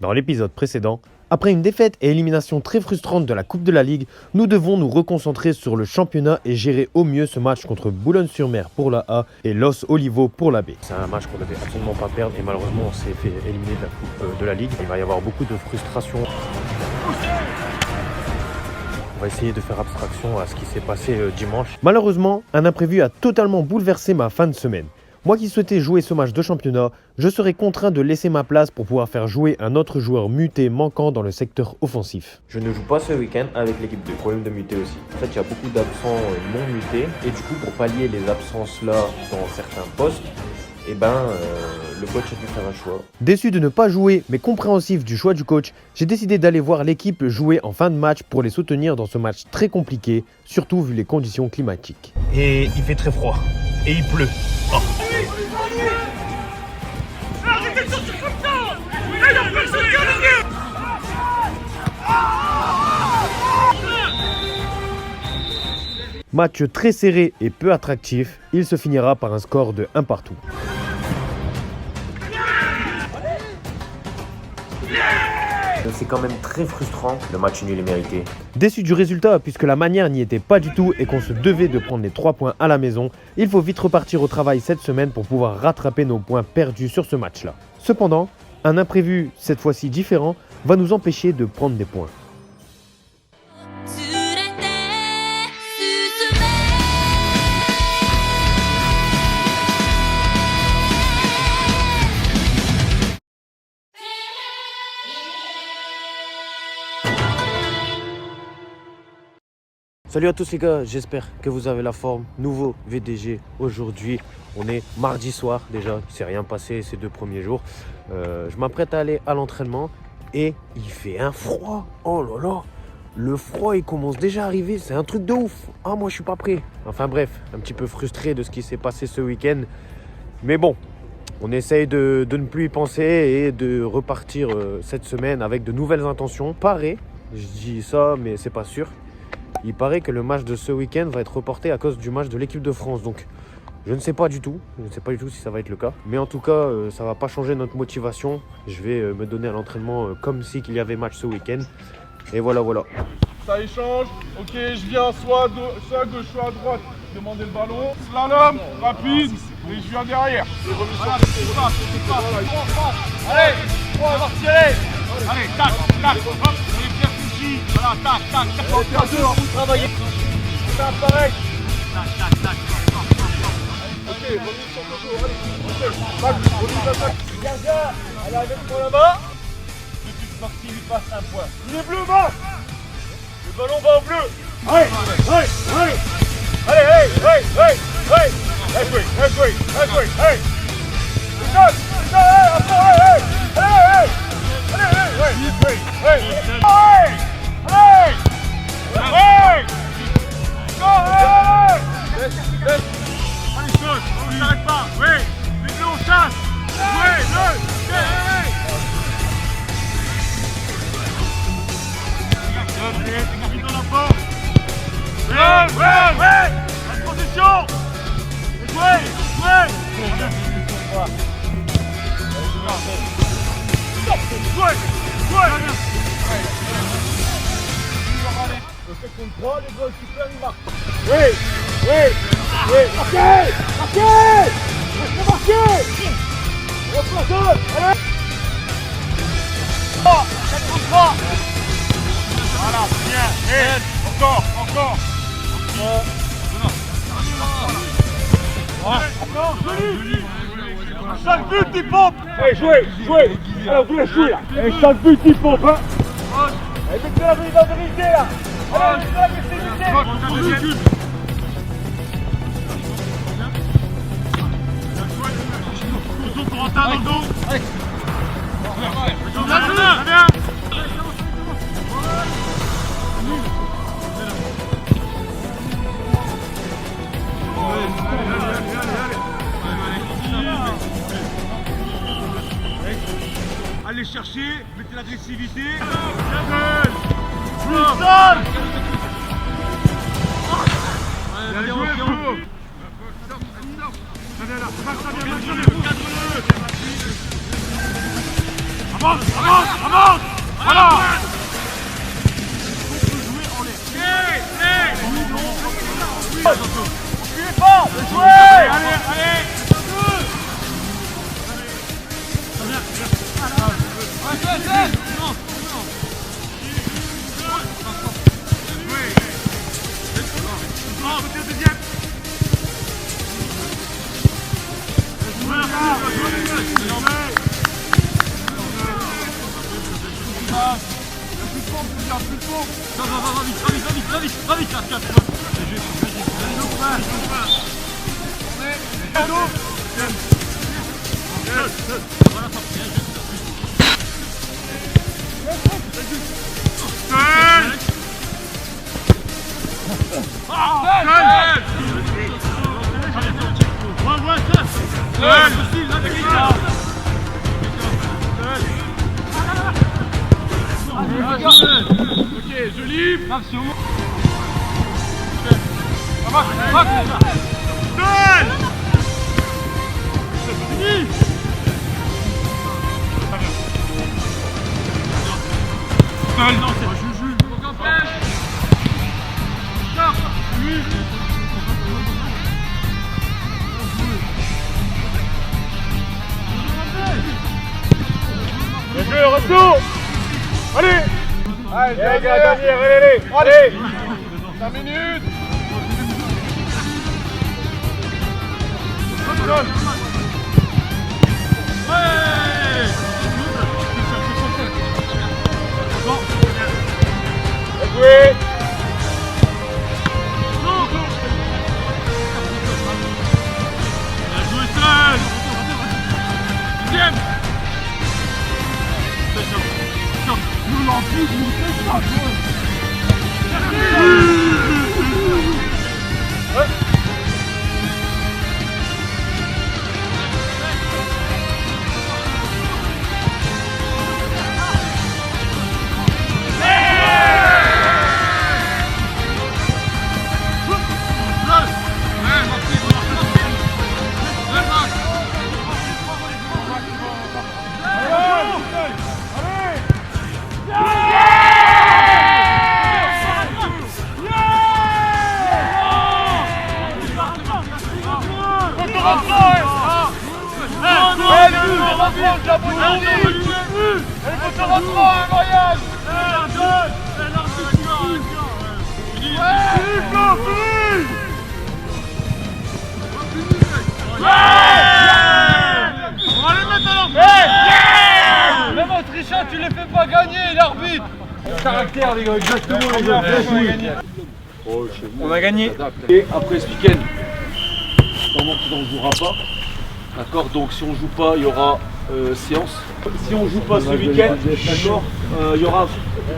Dans l'épisode précédent, après une défaite et élimination très frustrante de la Coupe de la Ligue, nous devons nous reconcentrer sur le championnat et gérer au mieux ce match contre Boulogne-sur-Mer pour la A et Los Olivos pour la B. C'est un match qu'on ne devait absolument pas perdre et malheureusement on s'est fait éliminer de la Coupe de la Ligue. Il va y avoir beaucoup de frustration. On va essayer de faire abstraction à ce qui s'est passé dimanche. Malheureusement, un imprévu a totalement bouleversé ma fin de semaine. Moi qui souhaitais jouer ce match de championnat, je serai contraint de laisser ma place pour pouvoir faire jouer un autre joueur muté manquant dans le secteur offensif. Je ne joue pas ce week-end avec l'équipe 2. Problème de muté aussi. En fait, il y a beaucoup d'absents non mutés et du coup, pour pallier les absences là dans certains postes, le coach a dû faire un choix. Déçu de ne pas jouer, mais compréhensif du choix du coach, j'ai décidé d'aller voir l'équipe jouer en fin de match pour les soutenir dans ce match très compliqué, surtout vu les conditions climatiques. Et il fait très froid. Et il pleut. Oh. Match très serré et peu attractif, il se finira par un score de 1 partout. C'est quand même très frustrant, le match nul est mérité. Déçu du résultat puisque la manière n'y était pas du tout et qu'on se devait de prendre les 3 points à la maison, il faut vite repartir au travail cette semaine pour pouvoir rattraper nos points perdus sur ce match-là. Cependant, un imprévu, cette fois-ci différent, va nous empêcher de prendre des points. Salut à tous les gars, j'espère que vous avez la forme. Nouveau VDG aujourd'hui, on est mardi soir déjà, il ne s'est rien passé ces 2 premiers jours. Je m'apprête à aller à l'entraînement et il fait un froid, oh là là. Le froid il commence déjà à arriver, c'est un truc de ouf. Ah moi je suis pas prêt. Enfin bref, un petit peu frustré de ce qui s'est passé ce week-end. Mais bon, on essaye de ne plus y penser et de repartir cette semaine avec de nouvelles intentions. Pareil, je dis ça mais c'est pas sûr. Il paraît que le match de ce week-end va être reporté à cause du match de l'équipe de France. Donc, je ne sais pas du tout. Je ne sais pas du tout si ça va être le cas. Mais en tout cas, ça ne va pas changer notre motivation. Je vais me donner à l'entraînement comme si qu'il y avait match ce week-end. Et voilà. Ça échange. Ok, je viens soit à gauche, soit à droite. Demandez le ballon. Slalom, rapide. Et je viens derrière. Voilà, c'est pas. Allez, on va tirer. Allez, tac, hop. Voilà, tac. Vous travaillez. C'est un pareil. Tac. Ok, revenez sur le dos. Allez, revenez d'attaque. Gardien, allez avec moi là-bas. Le but sportif, il passe un point. Il est bleu, bas. Le ballon va au bleu. Allez. On s'arrête pas, oui, les deux on chasse, Allez, dans la porte. La position. Le fait qu'on le prend, les gars, super, il marque. Oui. Marquez. Restez marqués. Replaçons. Allez. 4-3. Voilà, bien. Et encore. Joli. Chaque but, il pompe. Allez, jouez. Alors, vous les jouez là. Et chaque but, il pompe. Allez, mettez la vérité là. Allez, mettez la vérité. Dans le dos. Allez. Bien. Allez chercher, mettez l'agressivité. Bien joué, Flo. Cadre-le. Ok, je livre. Retour. Allez. Allez, allez. 5 minutes. Joué. Joué seul. Deuxième. Nous l'en plus, nous fait ça. Même Autrichien, tu les fais pas gagner, l'arbitre. Caractère, les gars, exactement, les gars. On a gagné. Et après ce week-end, sûrement qu'on ne jouera pas. D'accord, donc si on joue pas, il y aura séance. Si on joue pas ce week-end, d'accord, il y aura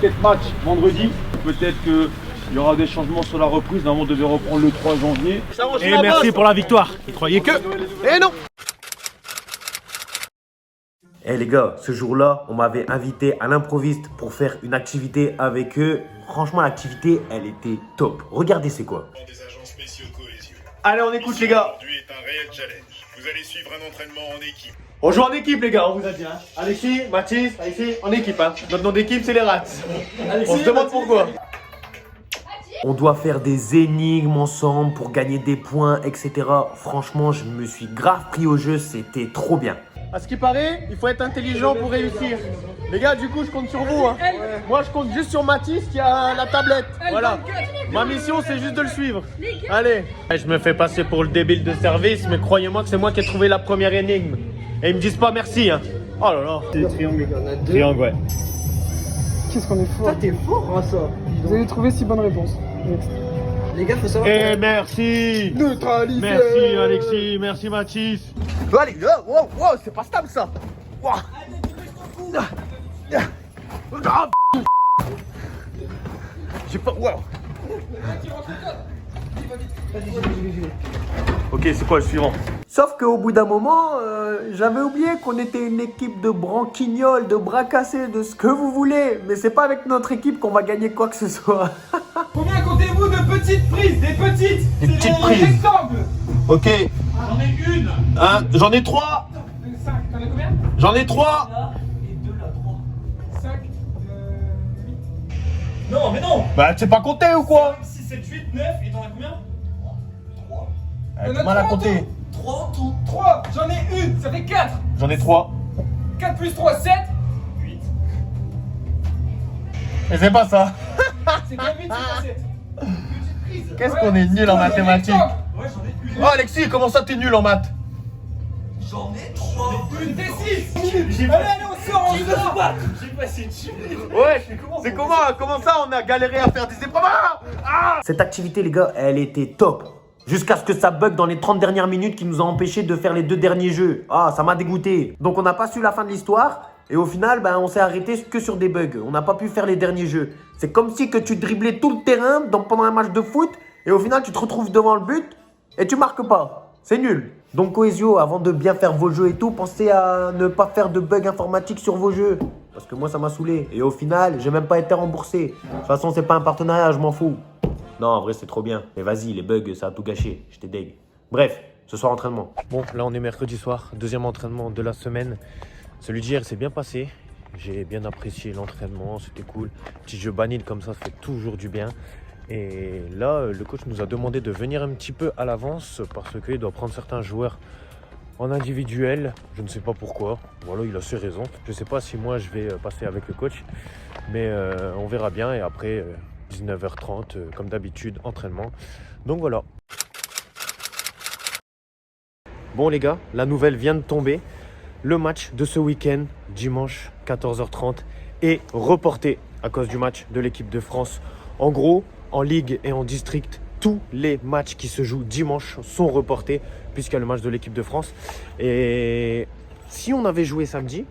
peut-être match vendredi. Peut-être qu'il y aura des changements sur la reprise. Normalement, on devait reprendre le 3 janvier. Et merci pour la victoire. Ils croyaient que. Et non. Eh les gars, ce jour-là, on m'avait invité à l'improviste pour faire une activité avec eux. Franchement, l'activité, elle était top. Regardez, c'est quoi? Des agents spéciaux cohésion. Allez, on écoute les gars. Aujourd'hui est un réel challenge. Vous allez suivre un entraînement en équipe. On joue en équipe les gars, on vous a dit. Hein. Alexis, Mathis, Alexis, en équipe. Hein. Notre nom d'équipe, c'est les Rats. On se demande pourquoi. On doit faire des énigmes ensemble pour gagner des points, etc. Franchement, je me suis grave pris au jeu, c'était trop bien. À ce qui paraît, il faut être intelligent pour réussir. Les gars, du coup, je compte sur vous. Hein. Moi, je compte juste sur Mathis qui a la tablette. Voilà. Ma mission, c'est juste de le suivre. Allez. Je me fais passer pour le débile de service, mais croyez-moi que c'est moi qui ai trouvé la première énigme. Et ils me disent pas merci. Hein. Oh là là. C'est des triangles. Triangle, ouais. Qu'est-ce qu'on est fort. T'es fort, ça. Vous avez trouvé 6 bonnes réponses. Les gars, faut savoir. Et merci. Neutralisé. Merci Alexis, merci Mathis. Allez, wow, c'est pas stable ça. Wow. J'ai pas. Wow. Ok, c'est quoi le suivant? Sauf qu'au bout d'un moment, j'avais oublié qu'on était une équipe de branquignoles, de bras cassés, de ce que vous voulez. Mais c'est pas avec notre équipe qu'on va gagner quoi que ce soit. Combien comptez-vous de petites prises? Des petites. Des petites prises. Rectangles. Ok. J'en ai une. J'en ai 3. 5. T'en as combien? J'en ai 3. Non, mais non. Bah, tu sais pas compter ou quoi? 6, 7, 8, 9, et t'en as combien? 3. T'as mal à compter. 3 tout. 3, j'en ai une, ça fait 4. J'en ai 3. 4 plus 3, 7. 8. Et c'est pas ça. C'est pas 8, c'est pas 7. Qu'est-ce qu'on est nul en mathématiques. Ouais, j'en ai une. Oh Alexis, comment ça t'es nul en maths? J'en ai 3. Une des 6. Allez, on sort, on sort. J'ai passé dessus. Ouais, c'est comment ça on a galéré à faire des épreuves? Cette activité, les gars, elle était top. Jusqu'à ce que ça bug dans les 30 dernières minutes qui nous a empêché de faire les 2 derniers jeux. Ah, ça m'a dégoûté. Donc on n'a pas su la fin de l'histoire. Et au final, ben, on s'est arrêté que sur des bugs. On n'a pas pu faire les derniers jeux. C'est comme si que tu driblais tout le terrain pendant un match de foot. Et au final, tu te retrouves devant le but et tu marques pas. C'est nul. Donc Cohesio, avant de bien faire vos jeux et tout, pensez à ne pas faire de bugs informatiques sur vos jeux. Parce que moi, ça m'a saoulé. Et au final, j'ai même pas été remboursé. De toute façon, c'est pas un partenariat, je m'en fous. Non, en vrai, c'est trop bien. Mais vas-y, les bugs, ça a tout gâché. J'étais deg. Bref, ce soir, entraînement. Bon, là on est mercredi soir, deuxième entraînement de la semaine. Celui d'hier s'est bien passé. J'ai bien apprécié l'entraînement, c'était cool. Petit jeu banil comme ça fait toujours du bien. Et là, le coach nous a demandé de venir un petit peu à l'avance parce qu'il doit prendre certains joueurs en individuel. Je ne sais pas pourquoi. Voilà, il a ses raisons. Je ne sais pas si moi je vais passer avec le coach, mais on verra bien. Et après, 19h30, comme d'habitude, entraînement. Donc voilà. Bon les gars, la nouvelle vient de tomber. Le match de ce week-end, dimanche 14h30, est reporté à cause du match de l'équipe de France. En gros, en Ligue et en District, tous les matchs qui se jouent dimanche sont reportés puisqu'il y a le match de l'équipe de France. Et si on avait joué samedi,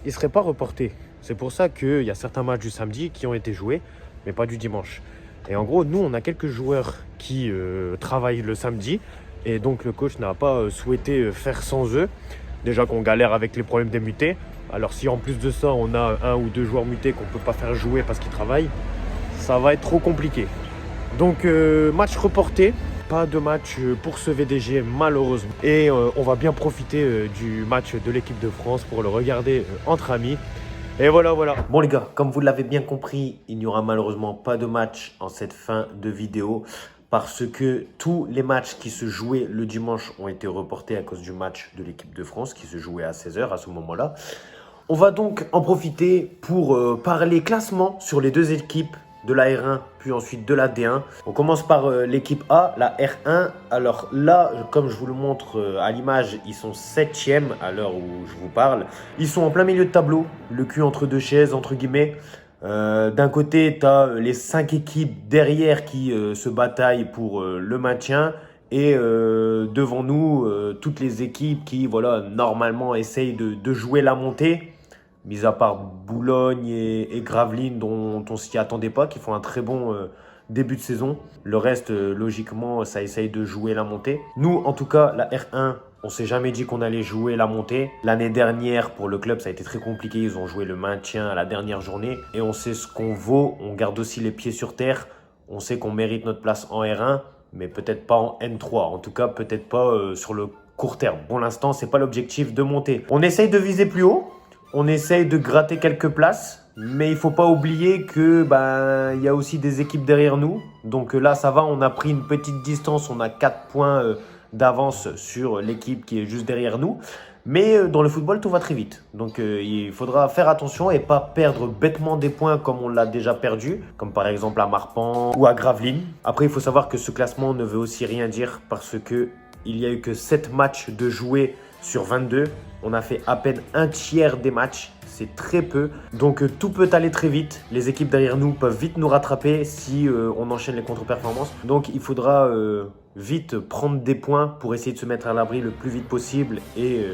il ne serait pas reporté. C'est pour ça qu'il y a certains matchs du samedi qui ont été joués, mais pas du dimanche. Et en gros, nous, on a quelques joueurs qui travaillent le samedi. Et donc, le coach n'a pas souhaité faire sans eux. Déjà qu'on galère avec les problèmes des mutés. Alors si en plus de ça, on a 1 ou 2 joueurs mutés qu'on ne peut pas faire jouer parce qu'ils travaillent, ça va être trop compliqué. Donc match reporté, pas de match pour ce VDG malheureusement. Et on va bien profiter du match de l'équipe de France pour le regarder entre amis. Et voilà. Bon les gars, comme vous l'avez bien compris, il n'y aura malheureusement pas de match en cette fin de vidéo. Parce que tous les matchs qui se jouaient le dimanche ont été reportés à cause du match de l'équipe de France qui se jouait à 16h à ce moment-là. On va donc en profiter pour parler classement sur les 2 équipes de la R1 puis ensuite de la D1. On commence par l'équipe A, la R1. Alors là, comme je vous le montre à l'image, ils sont 7e à l'heure où je vous parle. Ils sont en plein milieu de tableau, le cul entre 2 chaises entre guillemets. D'un côté, tu as les 5 équipes derrière qui se bataillent pour le maintien. Et devant nous, toutes les équipes qui, voilà, normalement essayent de jouer la montée. Mis à part Boulogne et Gravelines, dont on s'y attendait pas, qui font un très bon début de saison. Le reste, logiquement, ça essaye de jouer la montée. Nous, en tout cas, la R1, on s'est jamais dit qu'on allait jouer la montée. L'année dernière, pour le club, ça a été très compliqué. Ils ont joué le maintien à la dernière journée. Et on sait ce qu'on vaut. On garde aussi les pieds sur terre. On sait qu'on mérite notre place en R1, mais peut-être pas en N3. En tout cas, peut-être pas sur le court terme. Pour l'instant, c'est pas l'objectif de monter. On essaye de viser plus haut. On essaye de gratter quelques places. Mais il ne faut pas oublier que y a aussi des équipes derrière nous. Donc là, ça va. On a pris une petite distance. On a 4 points d'avance sur l'équipe qui est juste derrière nous. Mais dans le football, tout va très vite. Donc il faudra faire attention et pas perdre bêtement des points comme on l'a déjà perdu. Comme par exemple à Marpan ou à Gravelines. Après, il faut savoir que ce classement ne veut aussi rien dire parce qu'il n'y a eu que 7 matchs de jouer sur 22. On a fait à peine un tiers des matchs. C'est très peu. Donc tout peut aller très vite. Les équipes derrière nous peuvent vite nous rattraper si on enchaîne les contre-performances. Donc il faudra vite prendre des points pour essayer de se mettre à l'abri le plus vite possible et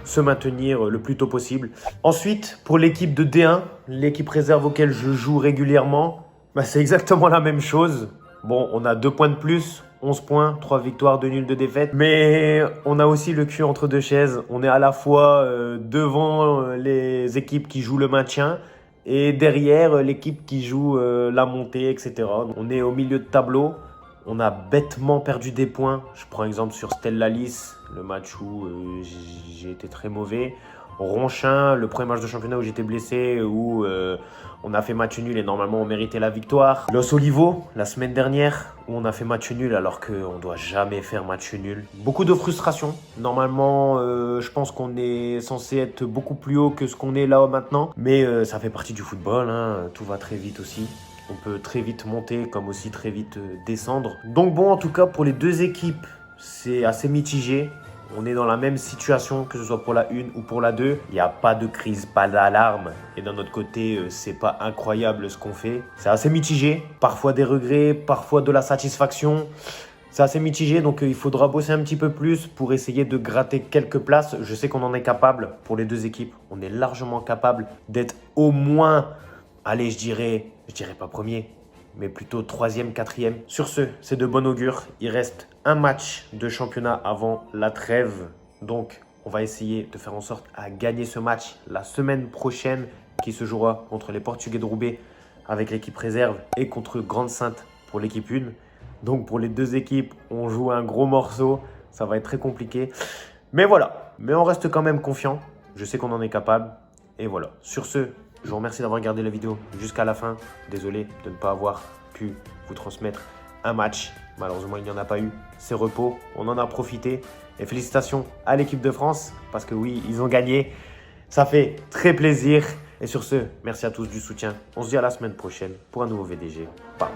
se maintenir le plus tôt possible. Ensuite, pour l'équipe de D1, l'équipe réserve auquel je joue régulièrement, c'est exactement la même chose. Bon, on a 2 points de plus. 11 points, 3 victoires, 2 nuls, 2 défaites. Mais on a aussi le cul entre 2 chaises. On est à la fois devant les équipes qui jouent le maintien et derrière l'équipe qui joue la montée, etc. On est au milieu de tableau. On a bêtement perdu des points. Je prends exemple sur Stellalis, le match où j'ai été très mauvais. Ronchin, le premier match de championnat où j'étais blessé, où on On a fait match nul et normalement on méritait la victoire. Los Olivos, la semaine dernière, où on a fait match nul alors qu'on ne doit jamais faire match nul. Beaucoup de frustration. Normalement, je pense qu'on est censé être beaucoup plus haut que ce qu'on est là maintenant. Mais ça fait partie du football, hein. Tout va très vite aussi. On peut très vite monter comme aussi très vite descendre. Donc bon, en tout cas, pour les deux équipes, c'est assez mitigé. On est dans la même situation, que ce soit pour la 1 ou pour la 2. Il n'y a pas de crise, pas d'alarme. Et d'un autre côté, c'est pas incroyable ce qu'on fait. C'est assez mitigé. Parfois des regrets, parfois de la satisfaction. C'est assez mitigé, donc il faudra bosser un petit peu plus pour essayer de gratter quelques places. Je sais qu'on en est capable pour les deux équipes. On est largement capable d'être au moins, allez, je dirais pas premier, mais plutôt 3e, 4e. Sur ce, c'est de bon augure. Il reste un match de championnat avant la trêve. Donc, on va essayer de faire en sorte à gagner ce match la semaine prochaine qui se jouera contre les Portugais de Roubaix avec l'équipe réserve et contre Grande-Sainte pour l'équipe 1. Donc, pour les deux équipes, on joue un gros morceau. Ça va être très compliqué. Mais voilà. Mais on reste quand même confiant. Je sais qu'on en est capable. Et voilà. Sur ce, je vous remercie d'avoir regardé la vidéo jusqu'à la fin. Désolé de ne pas avoir pu vous transmettre un match. Malheureusement, il n'y en a pas eu. C'est repos. On en a profité. Et félicitations à l'équipe de France parce que oui, ils ont gagné. Ça fait très plaisir. Et sur ce, merci à tous du soutien. On se dit à la semaine prochaine pour un nouveau VDG. Bye.